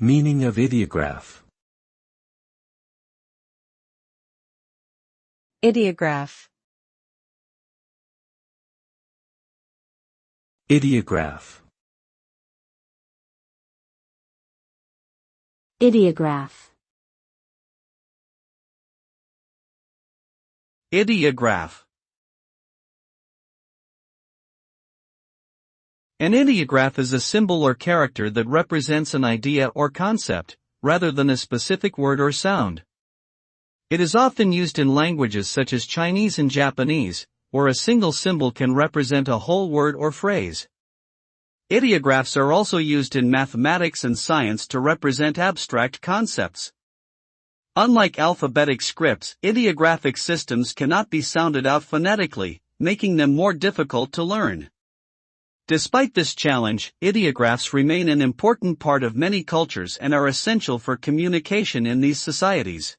Meaning of ideograph. Ideograph. Ideograph. Ideograph. Ideograph. An ideograph is a symbol or character that represents an idea or concept, rather than a specific word or sound. It is often used in languages such as Chinese and Japanese, where a single symbol can represent a whole word or phrase. Ideographs are also used in mathematics and science to represent abstract concepts. Unlike alphabetic scripts, ideographic systems cannot be sounded out phonetically, making them more difficult to learn. Despite this challenge, ideographs remain an important part of many cultures and are essential for communication in these societies.